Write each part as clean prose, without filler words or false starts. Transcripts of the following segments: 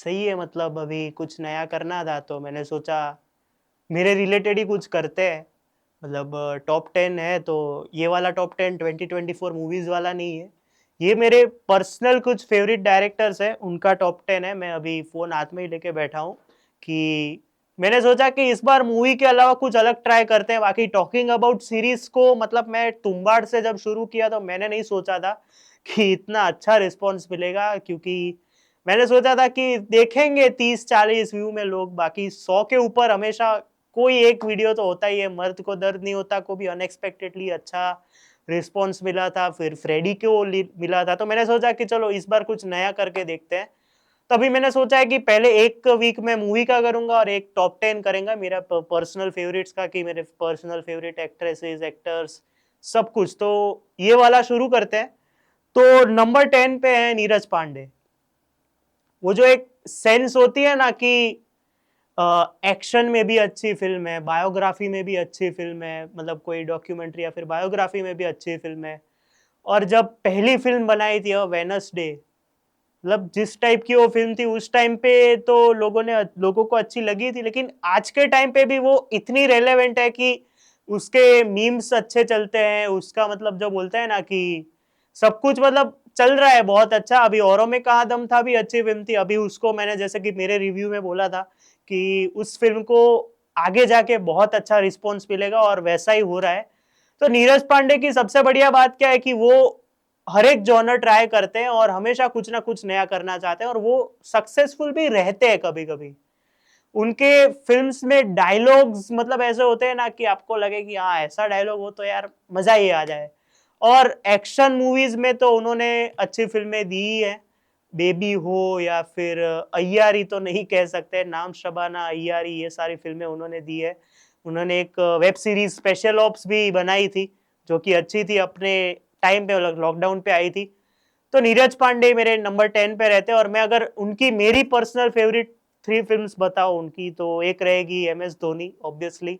सही है मतलब अभी कुछ नया करना था तो मैंने सोचा मेरे रिलेटेड ही कुछ करते हैं। मतलब टॉप 10 है तो ये वाला टॉप 10 2024 मूवीज़ वाला नहीं है। ये मेरे पर्सनल कुछ फ़ेवरेट डायरेक्टर्स हैं, उनका टॉप 10 है। मैं अभी फ़ोन हाथ में ही लेके बैठा हूँ कि मैंने सोचा कि इस बार मूवी के अलावा कुछ अलग ट्राई करते हैं। बाकी टॉकिंग अबाउट सीरीज़ को मतलब मैं तुम्बाड़ से जब शुरू किया तो मैंने नहीं सोचा था कि इतना अच्छा रिस्पॉन्स मिलेगा क्योंकि मैंने सोचा था कि देखेंगे 30-40 व्यू में लोग, बाकी 100 के ऊपर हमेशा कोई एक वीडियो तो होता ही है। मर्द को दर्द नहीं होता को भी अनएक्सपेक्टेडली अच्छा रिस्पॉन्स मिला था, फिर फ्रेडी को मिला था, तो मैंने सोचा कि चलो इस बार कुछ नया करके देखते हैं। तभी मैंने सोचा है कि पहले एक वीक में मूवी का करूंगा और एक टॉप 10 करेंगे मेरा पर्सनल फेवरेट्स का, कि मेरे पर्सनल फेवरेट एक्ट्रेसेस एक्टर्स सब कुछ। तो ये वाला शुरू करते हैं। तो नंबर 10 पे है नीरज पांडे। वो जो एक सेंस होती है ना कि एक्शन में भी अच्छी फिल्म है, बायोग्राफी में भी अच्छी फिल्म है, मतलब कोई डॉक्यूमेंट्री या फिर बायोग्राफी में भी अच्छी फिल्म है। और जब पहली फिल्म बनाई थी वेनसडे, मतलब जिस टाइप की वो फिल्म थी उस टाइम पे तो लोगों को अच्छी लगी थी, लेकिन आज के टाइम पे भी वो इतनी रेलेवेंट है कि उसके मीम्स अच्छे चलते हैं। उसका मतलब जो बोलते हैं ना कि सब कुछ मतलब चल रहा है बहुत अच्छा। अभी औरों में कहाँ दम था भी अच्छी फिल्म थी। अभी उसको मैंने जैसे कि मेरे रिव्यू में बोला था कि उस फिल्म को आगे जाके बहुत अच्छा रिस्पॉन्स मिलेगा और वैसा ही हो रहा है। तो नीरज पांडे की सबसे बढ़िया बात क्या है कि वो हर एक जॉनर ट्राई करते हैं और हमेशा कुछ ना कुछ नया करना चाहते हैं और वो सक्सेसफुल भी रहते हैं कभी कभी। उनके फिल्म्स में डायलॉग्स मतलब ऐसे होते हैं ना कि आपको लगे कि हाँ ऐसा डायलॉग हो तो यार मजा ही आ जाए। और एक्शन मूवीज में तो उन्होंने अच्छी फिल्में दी ही है। बेबी हो या फिर अय्यारी तो नहीं कह सकते, नाम शबाना अय्यारी, ये सारी फिल्में उन्होंने दी है। उन्होंने एक वेब सीरीज स्पेशल ऑप्स भी बनाई थी जो कि अच्छी थी, अपने टाइम पे लॉकडाउन पे आई थी। तो नीरज पांडे मेरे नंबर 10 पे रहते हैं। और मैं अगर उनकी मेरी पर्सनल फेवरेट 3 फिल्म्स बताऊं उनकी, तो एक रहेगी M S Dhoni obviously,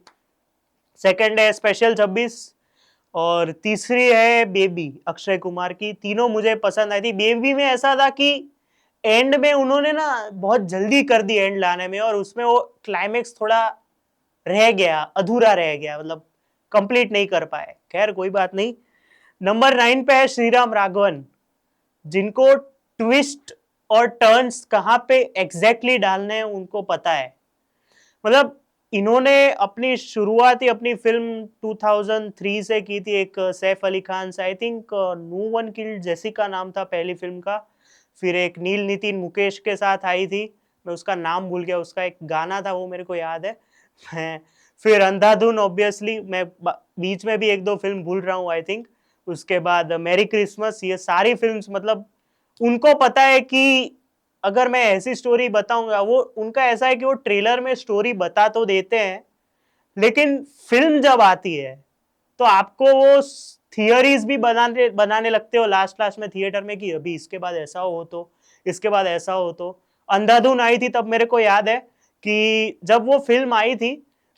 second है स्पेशल 26 और तीसरी है बेबी अक्षय कुमार की। तीनों मुझे पसंद आई थी। बेबी में ऐसा था कि एंड में उन्होंने ना बहुत जल्दी कर दी एंड लाने में, और उसमें वो क्लाइमेक्स थोड़ा रह गया, अधूरा रह गया, मतलब कंप्लीट नहीं कर पाए। खैर कोई बात नहीं। नंबर 9 पे है श्रीराम राघवन, जिनको ट्विस्ट और टर्न्स कहां पे एग्जैक्टली डालने हैं उनको पता है। मतलब इन्होंने अपनी शुरुआत ही अपनी फिल्म 2003 से की थी, एक सैफ अली खान से, I think no one killed Jessica नाम था पहली फिल्म का। फिर एक नील नितिन मुकेश के साथ आई थी, मैं उसका नाम भूल गया, उसका एक गाना था वो मेरे को याद है। मैं फिर अंधाधुन ऑब्वियसली, मैं बीच में भी एक दो फिल्म भूल रहा हूँ आई थिंक। उसके बाद मैरी क्रिसमस, ये सारी फिल्म्स मतलब उनको पता है कि अगर मैं ऐसी स्टोरी बताऊंगा, वो उनका ऐसा है कि वो ट्रेलर में स्टोरी बता तो देते हैं, लेकिन फिल्म जब आती है तो आपको वो थियरीज भी बनाने बनाने लगते हो लास्ट लास्ट में थिएटर में कि अभी इसके बाद ऐसा हो तो, इसके बाद ऐसा हो तो। अंधाधुन आई थी तब मेरे को याद है कि जब वो फिल्म आई थी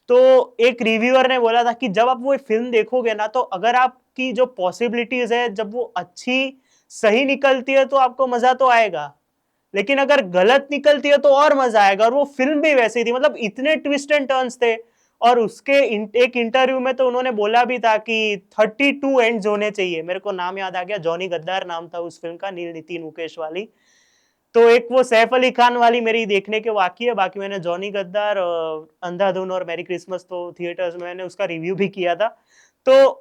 तो एक रिव्यूअर ने बोला था कि जब आप वो फिल्म देखोगे ना, तो अगर आपकी जो पॉसिबिलिटीज है जब वो अच्छी सही निकलती है तो आपको मजा तो आएगा, लेकिन अगर गलत निकलती है तो और मजा आएगा। और वो फिल्म भी वैसी थी, मतलब इतने ट्विस्ट एंड टर्न्स थे। और उसके एक इंटरव्यू में तो उन्होंने बोला भी था कि 32 एंड्स होने चाहिए। मेरे को नाम याद आ गया, जॉनी गद्दार नाम था उस फिल्म का, नील नितिन मुकेश वाली। तो एक वो सैफ अली खान वाली मेरी देखने के बाकी है, बाकी मैंने जॉनी गद्दार, अंधाधुन और मैरी क्रिसमस तो थिएटर्स में मैंने उसका रिव्यू भी किया था। तो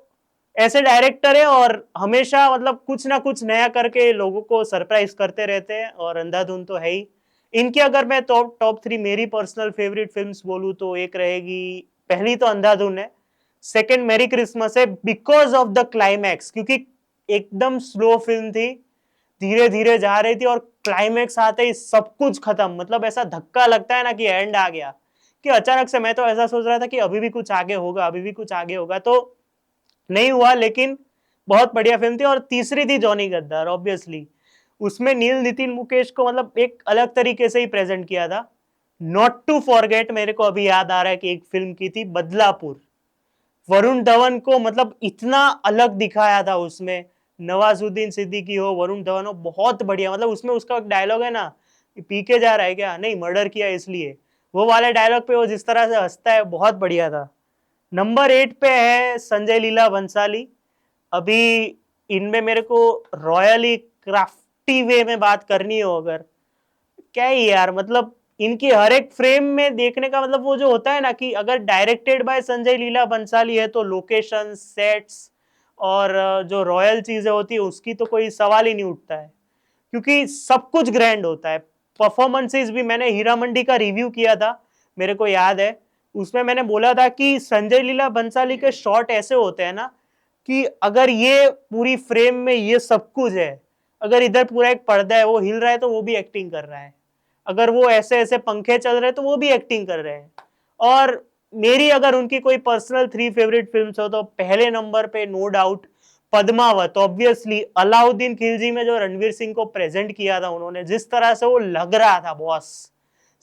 ऐसे डायरेक्टर है और हमेशा मतलब कुछ ना कुछ नया करके लोगों को सरप्राइज करते रहते हैं, और अंधाधुन तो है ही। इनकी अगर मैं टॉप टॉप 3 मेरी पर्सनल फेवरेट फिल्म्स बोलूं तो एक रहेगी, पहली तो अंधाधुन है, सेकंड मैरी क्रिसमस है बिकॉज ऑफ द क्लाइमैक्स, क्योंकि एकदम स्लो फिल्म थी, धीरे धीरे जा रही थी और क्लाइमैक्स आते ही सब कुछ खत्म। मतलब ऐसा धक्का लगता है ना कि एंड आ गया, कि अचानक से मैं तो ऐसा सोच रहा था कि अभी भी कुछ आगे होगा, अभी भी कुछ आगे होगा, तो नहीं हुआ, लेकिन बहुत बढ़िया फिल्म थी। और तीसरी थी जॉनी गद्दार ऑब्वियसली, उसमें नील नितिन मुकेश को मतलब एक अलग तरीके से ही प्रेजेंट किया था। नॉट टू फॉरगेट, मेरे को अभी याद आ रहा है कि एक फिल्म की थी बदलापुर, वरुण धवन को मतलब इतना अलग दिखाया था उसमें। नवाजुद्दीन सिद्दीकी हो, वरुण धवन हो, बहुत बढ़िया। मतलब उसमें उसका एक डायलॉग है ना पी के जा रहा है क्या, नहीं मर्डर किया इसलिए। वो वाले डायलॉग पे वो जिस तरह से हंसता है बहुत बढ़िया था। नंबर 8 पे है संजय लीला भंसाली। अभी इनमें मेरे को रॉयली क्राफ्टी वे में बात करनी हो अगर, क्या ही यार, मतलब इनकी हर एक फ्रेम में देखने का मतलब वो जो होता है ना कि अगर डायरेक्टेड बाय संजय लीला बंसाली है तो लोकेशन सेट्स और जो रॉयल चीजें होती है उसकी तो कोई सवाल ही नहीं उठता है, क्योंकि सब कुछ ग्रैंड होता है। परफॉर्मेंसेस भी, मैंने हीरा मंडी का रिव्यू किया था, मेरे को याद है, उसमें मैंने बोला था कि संजय लीला बंसाली के शॉट ऐसे होते हैं ना कि अगर ये पूरी फ्रेम में ये सब कुछ है, अगर इधर पूरा एक पर्दा है वो हिल रहा है तो वो भी एक्टिंग कर रहा है, अगर वो ऐसे ऐसे पंखे चल रहे हैं तो वो भी एक्टिंग कर रहे हैं। और मेरी अगर उनकी कोई पर्सनल 3 फेवरेट फिल्म्स हो तो पहले नंबर पे no doubt Padmaavat. Obviously Alauddin Khilji में जो रणवीर सिंह को प्रेजेंट किया था उन्होंने, जिस तरह से वो लग रहा था बॉस,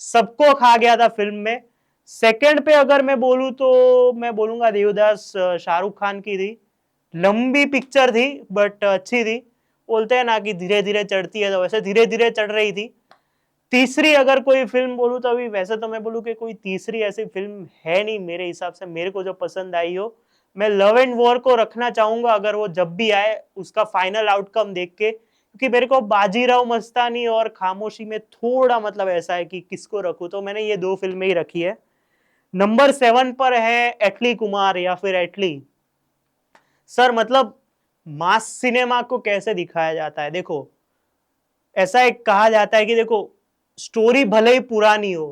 सबको खा गया था फिल्म में। सेकंड पे अगर मैं बोलूं तो मैं बोलूंगा देवदास, शाहरुख खान की थी, लंबी पिक्चर थी बट अच्छी थी। बोलते हैं ना कि धीरे धीरे चढ़ती है, तो वैसे धीरे धीरे चढ़ रही थी। तीसरी अगर कोई फिल्म बोलूं तो अभी वैसे तो मैं बोलूं कि कोई तीसरी ऐसी फिल्म है नहीं मेरे हिसाब से मेरे को जो पसंद आई हो। मैं लव एंड वॉर को रखना चाहूंगा अगर वो जब भी आए उसका फाइनल आउटकम देख के, क्योंकि मेरे को बाजीराव मस्तानी और खामोशी में थोड़ा मतलब ऐसा है कि किसको रखूं, तो मैंने ये दो फिल्में ही रखी है। नंबर 7 पर है एटली कुमार या फिर एटली। सर मतलब मास सिनेमा को कैसे दिखाया जाता है, देखो ऐसा एक कहा जाता है कि देखो स्टोरी भले ही पुरानी हो,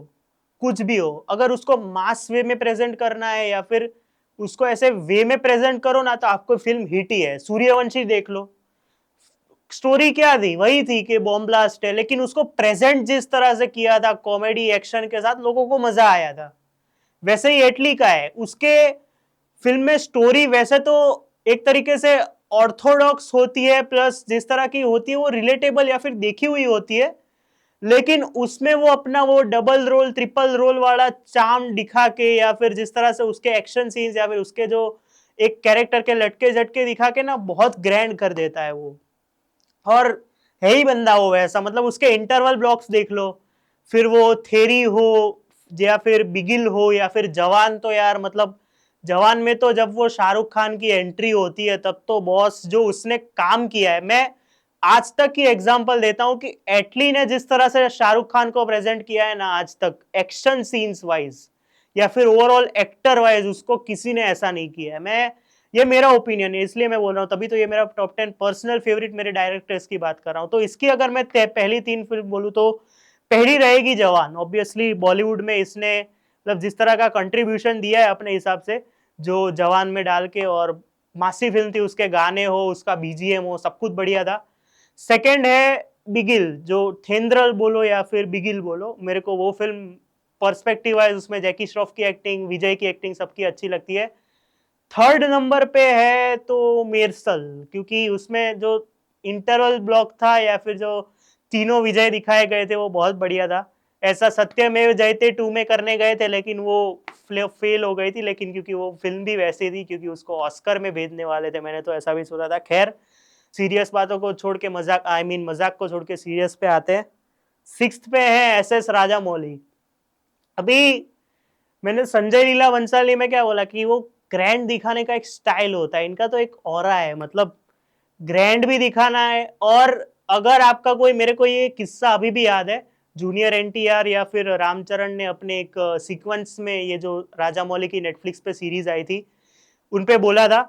कुछ भी हो, अगर उसको मास वे में प्रेजेंट करना है या फिर उसको ऐसे वे में प्रेजेंट करो ना तो आपको फिल्म हिट ही है। सूर्यवंशी देख लो, स्टोरी क्या थी, वही थी कि बॉम्ब ब्लास्ट है, लेकिन उसको प्रेजेंट जिस तरह से किया था कॉमेडी एक्शन के साथ, लोगों को मजा आया था। वैसे ही एटली का है, उसके फिल्म में स्टोरी वैसे तो एक तरीके से ऑर्थोडॉक्स होती है, प्लस जिस तरह की होती है वो रिलेटेबल या फिर देखी हुई होती है, लेकिन उसमें वो अपना वो डबल रोल ट्रिपल रोल वाला चार्म दिखा के या फिर जिस तरह से उसके एक्शन सीन्स या फिर उसके जो एक कैरेक्टर के लटके झटके दिखा के ना बहुत ग्रैंड कर देता है वो। और है ही बंदा वो वैसा, मतलब उसके इंटरवल ब्लॉक्स देख लो, फिर वो थेरी हो या फिर बिगिल हो या फिर जवान, तो यार मतलब जवान में तो जब वो शाहरुख खान की एंट्री होती है तब तो बॉस जो उसने काम किया है, मैं आज तक की एग्जांपल देता हूं कि एटली ने जिस तरह से शाहरुख खान को प्रेजेंट किया है ना आज तक एक्शन सीन्स वाइज या फिर ओवरऑल एक्टर वाइज, उसको किसी ने ऐसा नहीं किया है। मैं, ये मेरा ओपिनियन है इसलिए मैं बोल रहा हूँ, तभी तो ये मेरा टॉप 10 पर्सनल फेवरेट मेरे डायरेक्टर्स की बात कर रहा हूँ। तो इसकी अगर मैं पहली 3 फिल्म बोलूँ तो पहली रहेगी जवान। ऑब्वियसली बॉलीवुड में इसने मतलब जिस तरह का कंट्रीब्यूशन दिया है अपने हिसाब से जो जवान में डाल के, और मासी फिल्म थी, उसके गाने हो उसका बीजीएम हो सब कुछ बढ़िया था। सेकंड है बिगिल, जो थेंद्रल बोलो या फिर बिगिल बोलो, मेरे को वो फिल्म पर्सपेक्टिव वाइज उसमें जैकी श्रॉफ की एक्टिंग, विजय की एक्टिंग सबकी अच्छी लगती है। थर्ड नंबर पे है तो मेरसल, क्योंकि उसमें जो इंटरवल ब्लॉक था या फिर जो तीनों विजय दिखाए गए थे वो बहुत बढ़िया था। ऐसा सत्यमेव जयते 2 में करने गए थे लेकिन वो फेल हो गई थी, लेकिन क्योंकि वो फिल्म भी वैसी थी, क्योंकि उसको ऑस्कर में भेजने वाले थे, मैंने तो ऐसा भी सोचा था। खैर सीरियस बातों को छोड़ के मजाक, मजाक को छोड़ के सीरियस पे आते हैं। 6th पे है एसएस राजामौली। अभी मैंने संजय लीला भंसाली में क्या बोला कि वो ग्रैंड दिखाने का एक स्टाइल होता है, इनका तो एक ऑरा है, मतलब ग्रैंड भी दिखाना है। और अगर आपका कोई, मेरे को ये किस्सा अभी भी याद है, जूनियर एनटीआर या फिर रामचरण ने अपने एक सीक्वेंस में, ये जो राजा मौली की नेटफ्लिक्स पे सीरीज आई थी उन पे बोला था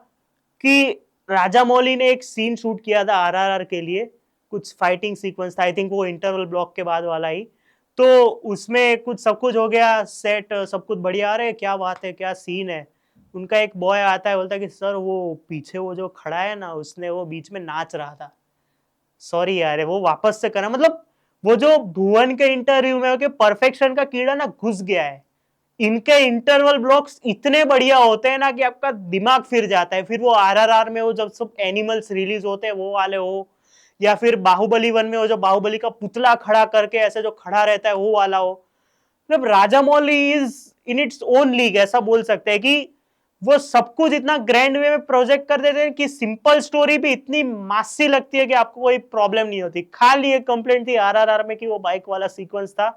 कि राजा मौली ने एक सीन शूट किया था आरआरआर के लिए, कुछ फाइटिंग सीक्वेंस था, आई थिंक वो इंटरवल ब्लॉक के बाद वाला ही, तो उसमें कुछ सब कुछ हो गया सेट, सब कुछ बढ़िया आ रहे, क्या बात है क्या सीन है। उनका एक बॉय आता है बोलता है कि सर वो पीछे वो जो खड़ा है ना उसने वो बीच में नाच रहा था, सॉरी यार वो वापस से करना, मतलब वो जो भुवन के इंटरव्यू में हो कि परफेक्शन का कीड़ा ना घुस गया है। इनके इंटरवल ब्लॉक्स इतने बढ़िया होते हैं ना कि आपका दिमाग फिर जाता है। फिर वो आरआरआर में वो जब सब एनिमल्स रिलीज होते हैं वो वाले हो, या फिर बाहुबली 1 में वो जो बाहुबली का पुतला खड़ा करके ऐसे जो खड़ा रहता है वो वाला हो, मतलब Rajamouli is in its own league, ऐसा बोल सकते हैं कि वो सब कुछ इतना ग्रैंड वे में प्रोजेक्ट कर देते हैं कि सिंपल स्टोरी भी इतनी मासी लगती है कि आपको कोई प्रॉब्लम नहीं होती। खाली एक कंप्लेंट थी आरआरआर में कि वो बाइक वाला सीक्वेंस था,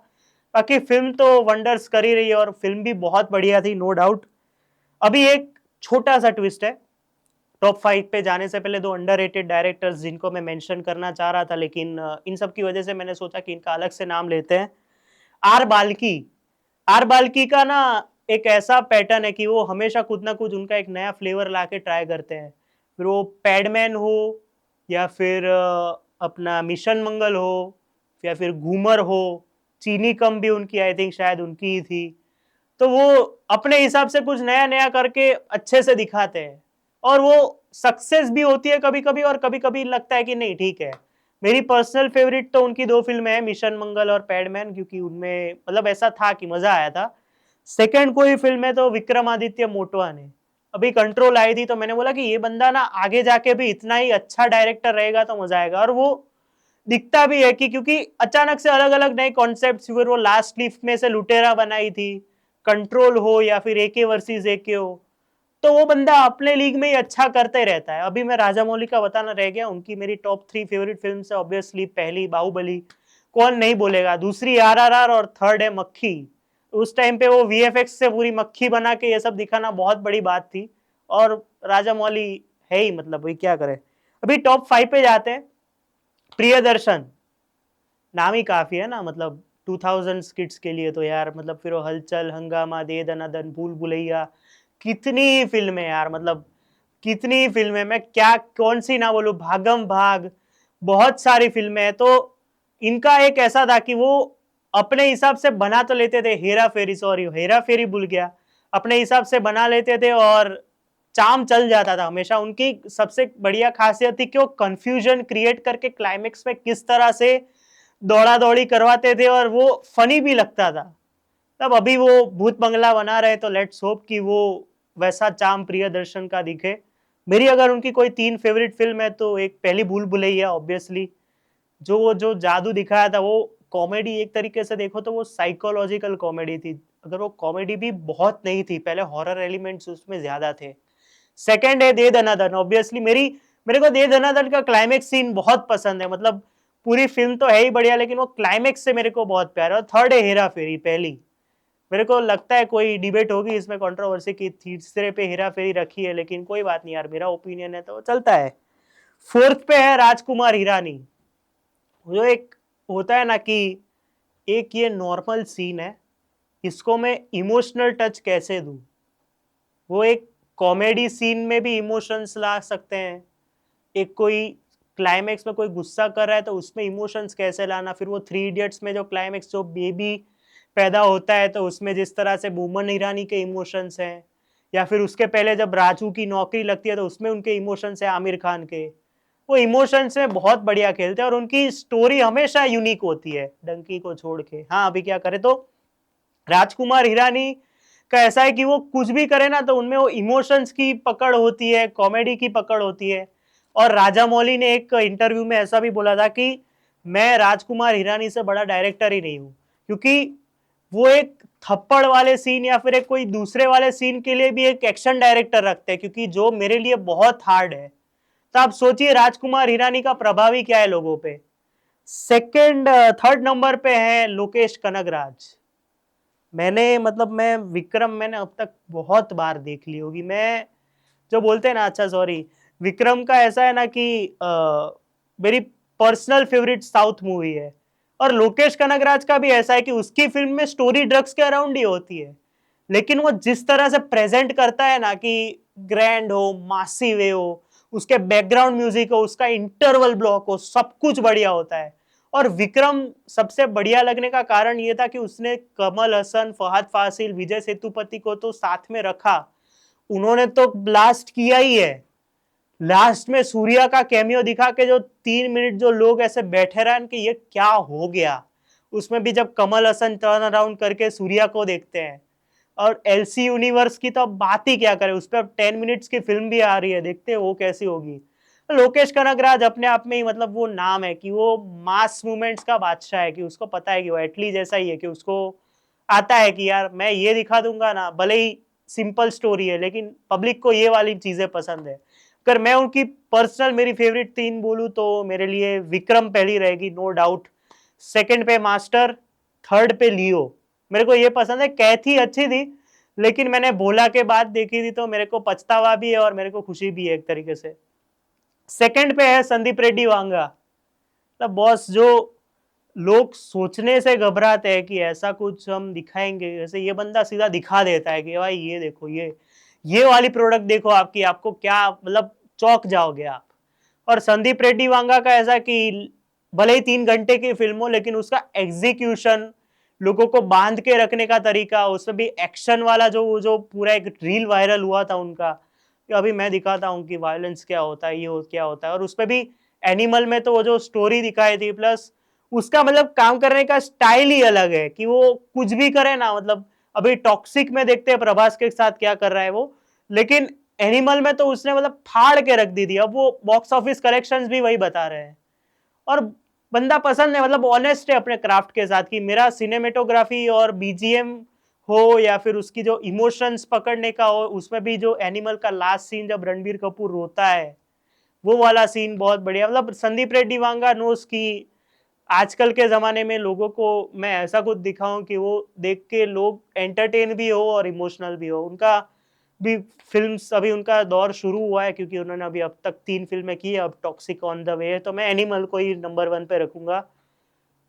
बाकी फिल्म तो वंडर्स कर ही रही है और फिल्म भी बहुत बढ़िया थी, नो डाउट। अभी एक छोटा सा ट्विस्ट है, टॉप 5 पे जाने से पहले 2 अंडररेटेड डायरेक्टर्स जिनको मैं मेंशन करना चाह रहा था, लेकिन इन सब की वजह से मैंने सोचा कि इनका अलग से नाम लेते हैं। आर बाल्की। आर बाल्की का ना एक ऐसा पैटर्न है कि वो हमेशा कुछ ना कुछ उनका एक नया फ्लेवर लाके ट्राई करते हैं। फिर वो पैडमैन हो या फिर अपना मिशन मंगल हो या फिर घूमर हो, चीनी कम भी उनकी आई थिंक शायद उनकी ही थी। तो वो अपने हिसाब से कुछ नया-नया करके अच्छे से दिखाते हैं और वो सक्सेस भी होती है कभी-कभी और कभी-कभी लगता है कि नहीं ठीक है। मेरी पर्सनल फेवरेट तो उनकी 2 फ़िल्में हैं, मिशन मंगल और पैडमैन, क्योंकि उनमें मतलब ऐसा था कि मज़ा आया था। सेकंड कोई फ़िल्म है तो विक्रमादित्य मोटवा ने। अभी कंट्रोल आई थी तो मैंने बोला कि ये बंदा ना आगे जाके भी इतना ही अच्छा डायरेक्टर रहेगा तो मज़ा आएगा, और वो दिखता भी है कि क्योंकि अचानक से अलग-अलग नए कॉन्सेप्ट्स, फिर वो लास्ट लीफ में से लुटेरा बनाई थी, कंट्रोल हो या फिर एके वर्सेस एके हो, तो वो बंदा अपने लीग में ही अच्छा करते ही रहता है। अभी मैं राजामौली का बताना रह गया, उनकी मेरी टॉप 3 फेवरेट फ़िल्म्स है ऑब्वियसली। पहली बाहुबली, कौन नहीं बोलेगा, दूसरी आरआरआर और थर्ड है मक्खी। उस टाइम पे वो वीएफएक्स से पूरी मक्खी बना के ये सब दिखाना बहुत बड़ी बात थी, और राजामौली है ही, मतलब वही क्या करे। अभी टॉप 5 पे जाते हैं। प्रियदर्शन, नाम ही काफ़ी है ना, मतलब 2000 किड्स के लिए तो यार, मतलब फिर वो हलचल, हंगामा, दे दनादन, भूल भुलैया, कितनी फ़िल्में यार, मतलब कितनी फ़िल्में, मैं क्या कौन-सी ना बोलूँ, भागम भाग, बहुत सारी फ़िल्में हैं। तो इनका एक ऐसा था कि वो अपने हिसाब से बना तो लेते थे, हेरा-फेरी, सॉरी हेरा-फेरी भूल गया। अपने हिसाब से बना लेते थे और चार्म चल जाता था हमेशा। उनकी सबसे बढ़िया ख़ासियत थी कि वो कन्फ्यूज़न क्रिएट करके क्लाइमेक्स में किस तरह से दौड़ा-दौड़ी करवाते थे और वो फ़नी भी लगता था। तब अभी वो भूत बंगला बना रहे तो लेट्स होप कि वो वैसा चार्म प्रियदर्शन का दिखे। मेरी अगर उनकी कोई 3 फ़ेवरेट फ़िल्म है तो एक पहली भूल भुलैया ऑब्वियसली, जो जादू दिखाया था वो कॉमेडी, एक तरीके से देखो तो वो साइकोलॉजिकल कॉमेडी थी। अगर वो कॉमेडी भी बहुत नहीं थी, पहले हॉरर एलिमेंट्स उसमें ज़्यादा थे। सेकंड है दे दनादन, ऑब्वियसली मेरे को दे दनादन का क्लाइमेक्स सीन बहुत पसंद है, मतलब पूरी फ़िल्म तो है ही बढ़िया लेकिन वो क्लाइमेक्स से मेरे को बहुत प्यार है। और थर्ड है हेरा-फेरी पहली। मेरे को लगता है कोई डिबेट होगी इसमें, कंट्रोवर्सी की तीसरे पे हेरा-फेरी रखी है, लेकिन कोई बात नहीं यार, मेरा ओपिनियन है तो चलता है। फोर्थ पे है राजकुमार हिरानी। जो एक होता है ना कि एक ये नॉर्मल सीन है, इसको मैं इमोशनल टच कैसे दूँ? वो एक कॉमेडी सीन में भी इमोशंस ला सकते हैं। एक कोई क्लाइमेक्स में कोई गुस्सा कर रहा है तो उसमें इमोशंस कैसे लाना, फिर वो थ्री इडियट्स में जो क्लाइमेक्स, जो बेबी पैदा होता है तो उसमें जिस तरह से बोमन ईरानी के इमोशंस हैं, या फिर उसके पहले जब राजू की नौकरी लगती है तो उसमें उनके इमोशंस हैं आमिर खान के। वो इमोशंस में बहुत बढ़िया खेलते हैं और उनकी स्टोरी हमेशा यूनिक होती है, डंकी को छोड़ के। हाँ, अभी क्या करें तो राजकुमार हिरानी का ऐसा है कि वो कुछ भी करे ना तो उनमें वो इमोशंस की पकड़ होती है, कॉमेडी की पकड़ होती है। और राजामौली ने एक इंटरव्यू में ऐसा भी बोला था कि मैं राजकुमार हिरानी से बड़ा डायरेक्टर ही नहीं हूँ, क्योंकि वो एक थप्पड़ वाले सीन या फिर एक कोई दूसरे वाले सीन के लिए भी एक एक्शन डायरेक्टर रखते हैं, क्योंकि जो मेरे लिए बहुत हार्ड है। तो आप सोचिए राजकुमार हिरानी का प्रभावी क्या है लोगों पे। सेकंड, थर्ड नंबर पे है लोकेश कनगराज। मैंने मतलब मैं विक्रम मैंने अब तक बहुत बार देख ली होगी। मैं जो बोलते हैं ना, अच्छा सॉरी, विक्रम का ऐसा है ना कि मेरी पर्सनल फेवरेट साउथ मूवी है, और लोकेश कनगराज का भी ऐसा है कि उसकी फिल्म में स्टोरी ड्रग्स के अराउंड ही होती है, लेकिन वो जिस तरह से प्रेजेंट करता है ना कि ग्रैंड हो, मासी वे हो, उसके बैकग्राउंड म्यूजिक हो, उसका इंटरवल ब्लॉक हो, सब कुछ बढ़िया होता है। और विक्रम सबसे बढ़िया लगने का कारण ये था कि उसने कमल हसन, फहद फासिल, विजय सेतुपति को तो साथ में रखा, उन्होंने तो ब्लास्ट किया ही है। लास्ट में सूर्या का कैमियो दिखा के जो 3 मिनट जो लोग ऐसे बैठे रहे कि ये क्या हो गया, उसमें भी जब कमल हसन टर्न अराउंड करके सूर्या को देखते हैं। और एलसी यूनिवर्स की तो अब बात ही क्या करें, उस पर अब 10 मिनट्स की फिल्म भी आ रही है, देखते हैं वो कैसी होगी। लोकेश कनगराज अपने आप में ही मतलब वो नाम है कि वो मास मूवमेंट्स का बादशाह है, कि उसको पता है कि वो एटली जैसा ही है, कि उसको आता है कि यार मैं ये दिखा दूंगा ना, भले ही सिंपल स्टोरी है, लेकिन पब्लिक को ये वाली चीजें पसंद है। अगर मैं उनकी पर्सनल मेरी फेवरेट 3 बोलूँ तो मेरे लिए विक्रम पहली रहेगी, नो डाउट। सेकंड पे मास्टर, थर्ड पे लियो। मेरे को ये पसंद है। कैथी अच्छी थी, लेकिन मैंने भोला के बाद देखी थी तो मेरे को पछतावा भी है और मेरे को खुशी भी है एक तरीके से। सेकंड पे है संदीप रेड्डी वांगा। मतलब बॉस, जो लोग सोचने से घबराते हैं कि ऐसा कुछ हम दिखाएंगे, जैसे ये बंदा सीधा दिखा देता है कि भाई ये देखो, ये वाली प्रोडक्ट देखो आपकी, आपको क्या मतलब चौंक जाओगे आप। और संदीप रेड्डी वांगा का ऐसा कि भले ही 3 घंटे की फिल्म हो, लेकिन उसका एग्जीक्यूशन, लोगों को बांध के रखने का तरीका, उसमें भी एक्शन वाला जो पूरा एक रील वायरल हुआ था उनका कि अभी मैं दिखाता हूँ कि वायलेंस क्या होता है, क्या होता है। और उसमें भी एनिमल में तो वो जो स्टोरी दिखाई थी, प्लस उसका मतलब काम करने का स्टाइल ही अलग है कि वो कुछ भी करे ना। मतलब अभी टॉक्सिक में देखते हैं प्रभास के साथ क्या कर रहा है वो, लेकिन एनिमल में तो उसने मतलब फाड़ के रख दी थी। अब वो बॉक्स ऑफिस कलेक्शंस भी वही बता रहे हैं और बंदा पसंद है, मतलब ऑनेस्ट है अपने क्राफ्ट के साथ कि मेरा सिनेमेटोग्राफी और बीजीएम हो या फिर उसकी जो इमोशंस पकड़ने का हो। उसमें भी जो एनिमल का लास्ट सीन जब रणबीर कपूर रोता है, वो वाला सीन बहुत बढ़िया। मतलब संदीप रेड्डी वांगा नोस की आजकल के जमाने में लोगों को मैं ऐसा कुछ दिखाऊं कि वो देख के लोग एंटरटेन भी हो और इमोशनल भी हो। उनका भी फिल्म्स, अभी उनका दौर शुरू हुआ है क्योंकि उन्होंने अभी अब तक 3 फिल्में की है, अब टॉक्सिक ऑन द वे है, तो मैं एनिमल को ही नंबर 1 पे रखूंगा।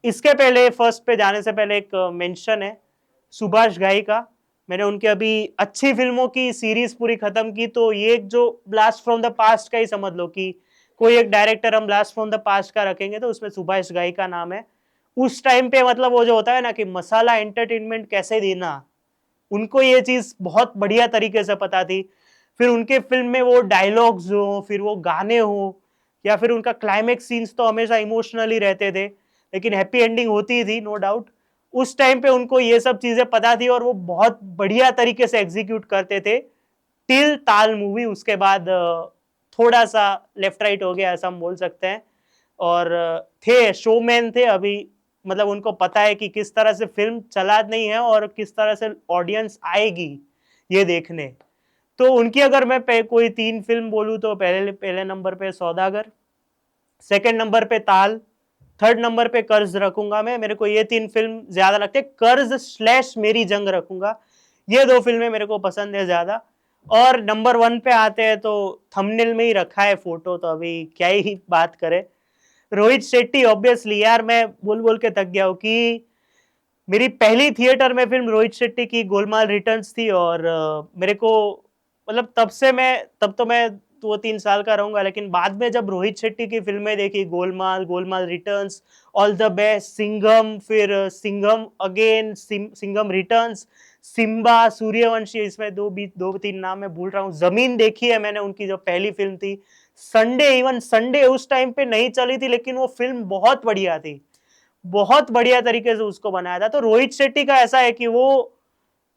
इसके पहले फर्स्ट पे जाने से पहले एक मेंशन है सुभाष घाई का। मैंने उनके अभी अच्छी फिल्मों की सीरीज पूरी खत्म की, तो ये एक जो ब्लास्ट फ्रॉम द पास्ट का ही समझ लो कि कोई एक डायरेक्टर हम ब्लास्ट फ्रॉम द पास्ट का रखेंगे तो उसमें सुभाष घाई का नाम है। उस टाइम पे मतलब वो जो होता है ना कि मसाला एंटरटेनमेंट कैसे देना, उनको ये चीज बहुत बढ़िया तरीके से पता थी। फिर उनके फिल्म में वो डायलॉग्स हो, फिर वो गाने हो, या फिर उनका क्लाइमेक्स सीन्स तो हमेशा इमोशनली रहते थे, लेकिन हैप्पी एंडिंग होती थी, नो डाउट। उस टाइम पे उनको ये सब चीजें पता थी और वो बहुत बढ़िया तरीके से एग्जीक्यूट करते थे टिल ताल मूवी। उसके बाद थोड़ा सा लेफ्ट राइट हो गया ऐसा हम बोल सकते हैं। और थे शोमैन थे अभी, मतलब उनको पता है कि किस तरह से फिल्म चला नहीं है और किस तरह से ऑडियंस आएगी ये देखने। तो उनकी अगर मैं कोई 3 फिल्म बोलूं तो पहले पहले नंबर पे सौदागर, सेकंड नंबर पे ताल, थर्ड नंबर पे कर्ज रखूंगा मैं। मेरे को ये 3 फिल्म ज्यादा लगते हैं। कर्ज स्लैश मेरी जंग रखूंगा, ये 2 फिल्में मेरे को पसंद है ज्यादा। और नंबर 1 पे आते हैं तो थंबनेल में ही रखा है फोटो, तो अभी क्या ही बात करें, रोहित शेट्टी। ऑब्वियसली यार, मैं बोल बोल के थक गया हूं कि मेरी पहली थिएटर में फिल्म रोहित शेट्टी की गोलमाल रिटर्न्स थी। और मेरे को मतलब तब तो मैं 2-3 साल का रहूंगा, लेकिन बाद में जब रोहित शेट्टी की फिल्में देखी, Golmaal, Golmaal returns, all the best, Singham, फिर सिंघम अगेन, सिंघम रिटर्न्स, सिम्बा, सूर्यवंशी, इसमें 2-3 नाम मैं भूल रहा हूँ। जमीन देखी है मैंने, उनकी जो पहली फिल्म थी। संडे, इवन संडे उस टाइम पे नहीं चली थी, लेकिन वो फिल्म बहुत बढ़िया थी, बहुत बढ़िया तरीके से उसको बनाया था। तो रोहित शेट्टी का ऐसा है कि वो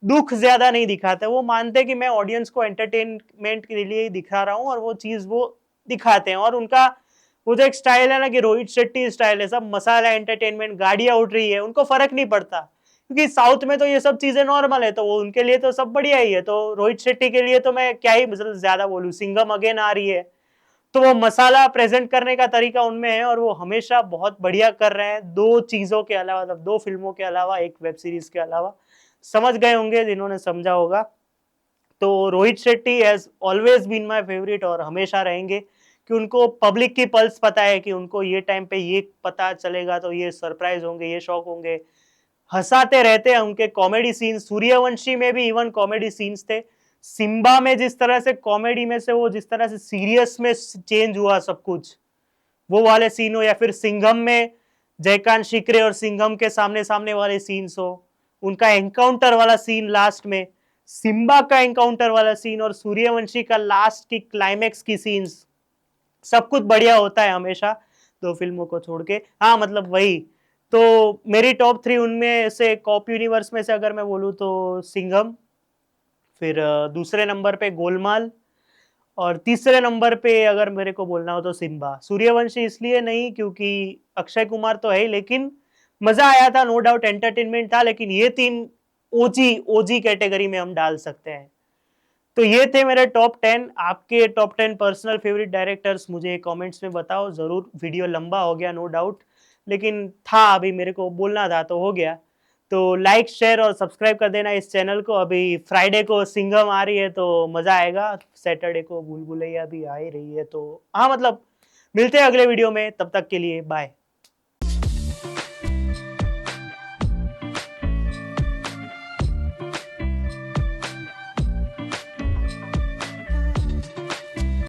दुख ज्यादा नहीं दिखाते, वो मानते हैं कि मैं ऑडियंस को एंटरटेनमेंट के लिए ही दिखा रहा हूँ, और वो चीज वो दिखाते हैं। और उनका वो जो एक स्टाइल है ना कि रोहित शेट्टी स्टाइल है, सब मसाला एंटरटेनमेंट, गाड़ियां उठ रही है, उनको फर्क नहीं पड़ता क्योंकि साउथ में तो ये सब चीजें नॉर्मल है, तो वो उनके लिए तो सब बढ़िया ही है। तो रोहित शेट्टी के लिए तो मैं क्या ही मतलब ज्यादा बोलूं, सिंघम अगेन आ रही है तो वो मसाला प्रेजेंट करने का तरीका उनमें है और वो हमेशा बहुत बढ़िया कर रहे हैं। 2 चीजों के अलावा, मतलब 2 फिल्मों के अलावा, एक वेब सीरीज के अलावा, समझ गए होंगे जिन्होंने समझा होगा। तो Rohit Shetty has always been my favourite और हमेशा रहेंगे कि उनको पब्लिक की पल्स पता है कि उनको ये टाइम पे ये पता चलेगा तो ये सरप्राइज होंगे, ये शॉक होंगे, हंसाते रहते हैं। उनके कॉमेडी सीन्स, सूर्यवंशी में भी इवन कॉमेडी सीन्स थे। सिम्बा में जिस तरह से कॉमेडी में से वो जिस तरह से सीरियस में चेंज हुआ सब कुछ, वो वाले सीन हो, या फिर सिंघम में जयकांत शिकरे और सिंघम के सामने सामने वाले सीन्स हो, उनका एनकाउंटर वाला सीन लास्ट में, सिम्बा का एनकाउंटर वाला सीन, और सूर्यवंशी का लास्ट की क्लाइमेक्स की सीन्स, सब कुछ बढ़िया होता है हमेशा 2 फिल्मों को छोड़ के। हाँ मतलब वही, तो मेरी टॉप 3 उनमें से कॉप यूनिवर्स में से अगर मैं बोलूँ तो सिंघम, फिर दूसरे नंबर पे गोलमाल, और तीसरे नंबर पे अगर मेरे को बोलना हो तो सिम्बा। सूर्यवंशी इसलिए नहीं क्योंकि अक्षय कुमार तो है ही, लेकिन मजा आया था, नो डाउट एंटरटेनमेंट था, लेकिन ये 3 ओजी ओजी कैटेगरी में हम डाल सकते हैं। तो ये थे मेरे टॉप 10। आपके टॉप 10 पर्सनल फेवरेट डायरेक्टर्स मुझे कमेंट्स में बताओ ज़रूर। वीडियो लंबा हो गया नो डाउट, लेकिन था अभी मेरे को बोलना था तो हो गया। तो लाइक, शेयर और सब्सक्राइब कर देना इस चैनल को। अभी फ्राइडे को सिंघम आ रही है तो मज़ा आएगा। सैटरडे को भूल भुलैया भी आ ही रही है, तो हाँ मतलब मिलते हैं अगले वीडियो में। तब तक के लिए बाय।